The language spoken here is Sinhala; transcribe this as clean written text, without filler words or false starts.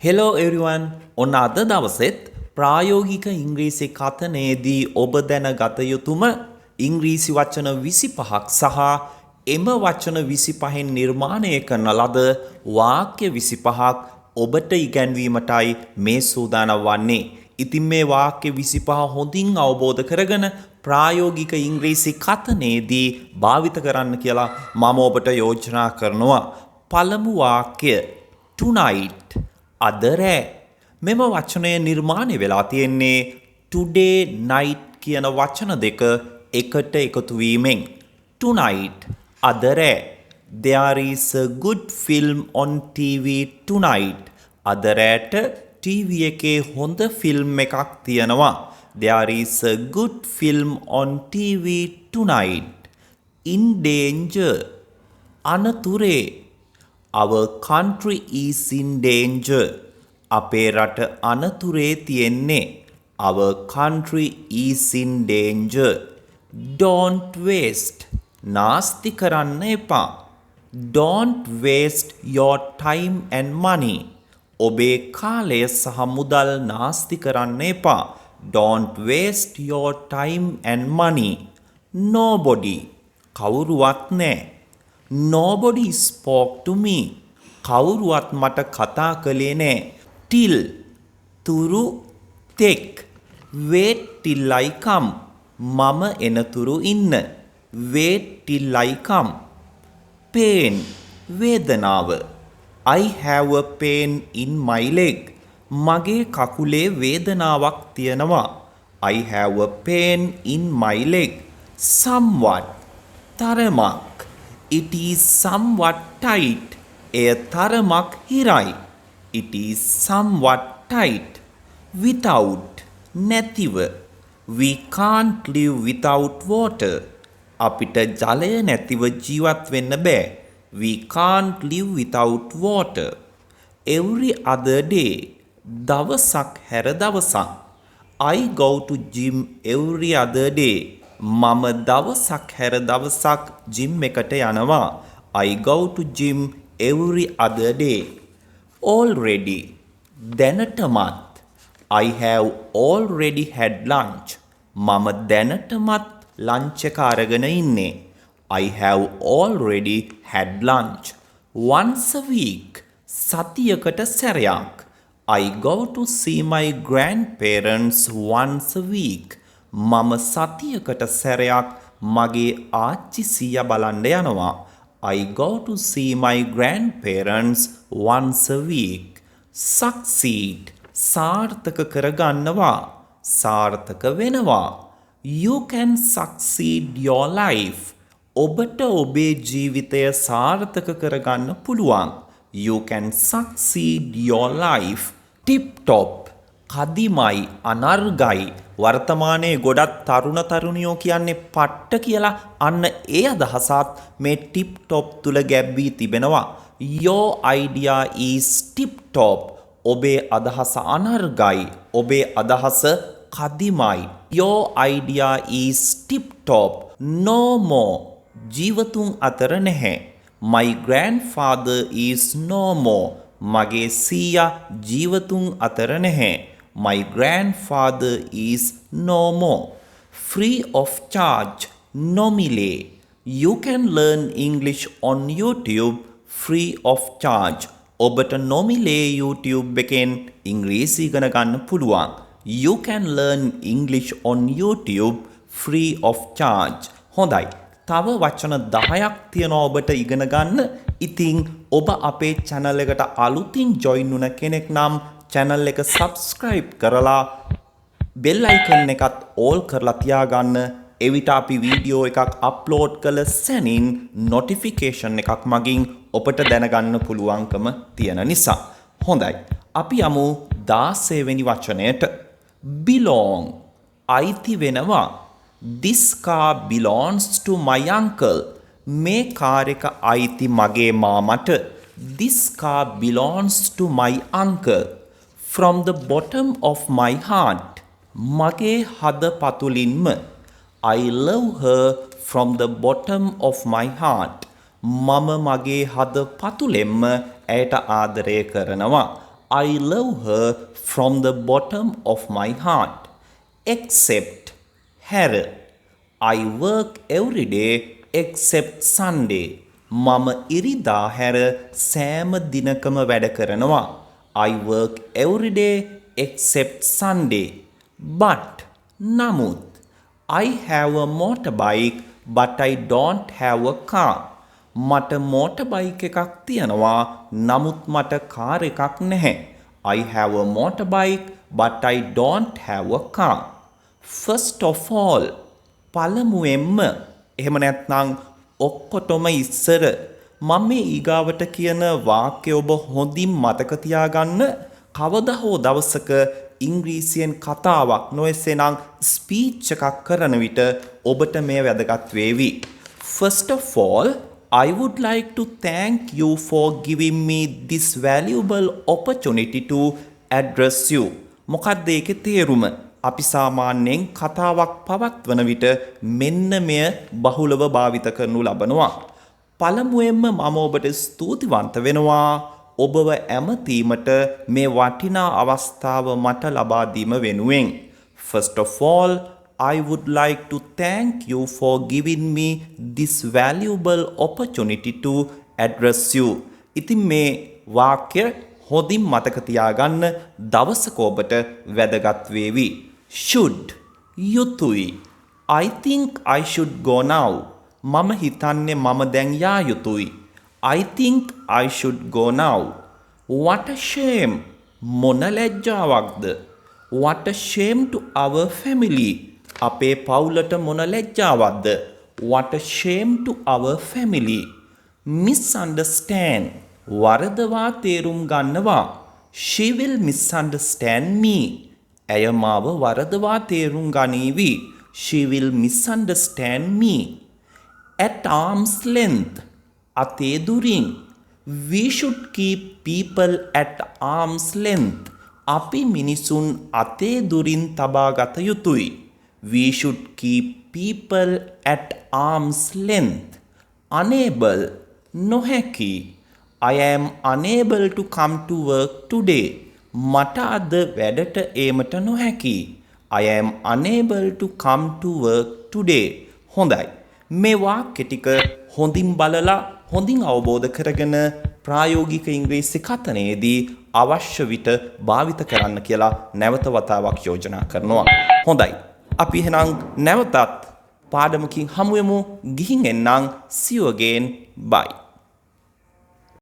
Hello everyone. ඔන්න අද දවසෙත් ප්‍රායෝගික ඉංග්‍රීසි කතනයේදී ඔබ දැනගත යුතුම ඉංග්‍රීසි වචන 25ක් සහ එම වචන 25න් නිර්මාණය කරන ලද වාක්‍ය 25ක් ඔබට ඉගැන්වීමටයි මේ සූදානම් වන්නේ. ඉතින් මේ වාක්‍ය 25 හොඳින් අවබෝධ කරගෙන ප්‍රායෝගික ඉංග්‍රීසි කතනයේදී භාවිත කරන්න කියලා මම ඔබට යෝජනා කරනවා. පළමු වාක්‍ය tonight අද රෑ. මෙම වචනය නිර්මාණය වෙලා තියෙන්නේ today night කියන වචන දෙක එකට එකතු වීමෙන්. tonight අද රෑ. There is a good film on TV tonight. අද රෑට TV එකේ හොඳ ෆිල්ම් එකක් තියෙනවා. There is a good film on TV tonight. In danger අනතුරේ. Our country is in danger. අපේ රට අනතුරේ තියෙන්නේ. Our country is in danger. Don't waste. නාස්ති කරන්න එපා. Don't waste your time and money. ඔබේ කාලය සහ මුදල් නාස්ති කරන්න එපා. Don't waste your time and money. Nobody. කවුරුවත් නෑ. Nobody spoke to me. කවුරුවත් මට කතා කළේ නෑ. Till තුරු තෙක්. Wait till I come. මම එනතුරු ඉන්න. Wait till I come. Pain වේදනාව. I have a pain in my leg. මගේ කකුලේ වේදනාවක් තියෙනවා. I have a pain in my leg. Somewhat තරමක්. It is somewhat tight. එය තරමක් හිරයි. It is somewhat tight. Without නැතිව. We can't live without water. අපිට ජලය නැතිව ජීවත් වෙන්න බෑ. We can't live without water. Every other day. දවසක් හැර දවසක්. I go to gym every other day. මම දවසක් හැර දවසක් gym එකට යනවා. I go to gym every other day. Already දැනටමත්. I have already had lunch. මම දැනටමත් ලන්ච් එක අරගෙන ඉන්නේ. I have already had lunch. Once a week සතියකට සැරයක්. I go to see my grandparents once a week. මම සතියකට සැරයක් මගේ ආච්චි සීයා බලන්න යනවා. I go to see my grandparents once a week. Succeed සාර්ථක කරගන්නවා. සාර්ථක වෙනවා. You can succeed your life. ඔබට ඔබේ ජීවිතය සාර්ථක කරගන්න පුළුවන්. You can succeed your life. Tip top කදිමයි අනර්ගයි. වර්තමානයේ ගොඩක් තරුණ තරුණියෝ කියන්නේ පට්ට කියලා. අන්න ඒ අදහසත් මේ ටිප් ටොප් තුල ගැබ්වී තිබෙනවා. Your idea is tip top. ඔබේ අදහස අනර්ගයි. ඔබේ අදහස කදිමයි. Your idea is tip top. No more ජීවතුන් අතර නැහැ. My grandfather is no more. මගේ සීයා ජීවතුන් අතර නැහැ. My grandfather is no more. Free of charge නොමිලේ. You can learn English on YouTube free of charge. ඔබට නොමිලේ YouTube එකෙන් ඉංග්‍රීසි ඉගෙන ගන්න පුළුවන්. You can learn English on YouTube free of charge. හොඳයි. තව වචන 10ක් තියෙනවා ඔබට ඉගෙන ගන්න. ඉතින් ඔබ අපේ channel එකට අලුතින් join වුණ කෙනෙක් නම් channel එක subscribe කරලා bell icon එකත් all කරලා තියාගන්න. එවිට අපි වීඩියෝ එකක් upload කළ සැනින් notification එකක් මගින් ඔබට දැනගන්න පුළුවන්කම තියෙන නිසා. හොඳයි. අපි යමු 16 වෙනි වචනයට. belong අයිති වෙනවා. This car belongs to my uncle. මේ කාර් එක අයිති මගේ මාමට. This car belongs to my uncle. From the bottom of my heart. මගේ හද පතුලින්ම. I love her from the bottom of my heart. මම මගේ හද පතුලෙන්ම ඇයට ආදරය කරනවා. I love her from the bottom of my heart. Except හැර. I work every day except Sunday. මම ඉරිදා හැර සෑම දිනකම වැඩ කරනවා. I work every day except Sunday. But නමුත් I have a motorbike but I don't have a car. මට motorbike එකක් තියෙනවා නමුත් මට කාර් එකක් නැහැ. I have a motorbike but I don't have a car. First of all පළමුවෙන්ම එහෙම නැත්නම් ඔක්කොටම ඉස්සර මම මේ ඊගාවට කියන වාක්‍ය ඔබ හොඳින් මතක තියාගන්න. කවදා හෝ දවසක ඉංග්‍රීසියෙන් කතාවක් නොඑසේනම් ස්පීච් එකක් කරන විට ඔබට මේ වැදගත් වේවි. First of all, I would like to thank you for giving me this valuable opportunity to address you. මොකක්ද ඒකේ තේරුම? අපි සාමාන්‍යයෙන් කතාවක් පවත්වන විට මෙන්න මෙය බහුලව භාවිත කරනු ලබනවා. පළමුවෙන්ම මම ඔබට ස්තුතිවන්ත වෙනවා ඔබව ඇමතීමට මේ වටිනා අවස්ථාව මට ලබා දීම වෙනුවෙන්. First of all, I would like to thank you for giving me this valuable opportunity to address you. ඉතින් මේ වාක්‍ය හොඳින් මතක තියාගන්න දවසක ඔබට වැදගත් වේවි. Should යුතුයි. I think I should go now. මම හිතන්නේ මම දැන් යා යුතුයි. I think I should go now. What a shame. මොන ලැජ්ජාවක්ද. What a shame to our family. අපේ පවුලට මොන ලැජ්ජාවක්ද. What a shame to our family. Misunderstand. වරදවා තේරුම් ගන්නවා. She will misunderstand me. ඇය මාව වරදවා තේරුම් ගනීවි. She will misunderstand me. At arm's length. අතේ දුරින්. We should keep people at arm's length. අපි මිනිසුන් අතේ දුරින් තබා ගත යුතුයි. We should keep people at arm's length. Unable. නොහැකි. I am unable to come to work today. මට අද වැඩට ඒමට නොහැකි. I am unable to come to work today. හොඳයි. මේ වාක්‍ය ටික හොඳින් බලලා හොඳින් අවබෝධ කරගෙන ප්‍රායෝගික ඉංග්‍රීසි කතනයේදී අවශ්‍ය විට භාවිත කරන්න කියලා නැවත වතාවක් යෝජනා කරනවා. හොඳයි. අපි එහෙනම් නැවතත් පාඩමකින් හමු වෙමු. ගිහින් එන්නම්. See you again. Bye.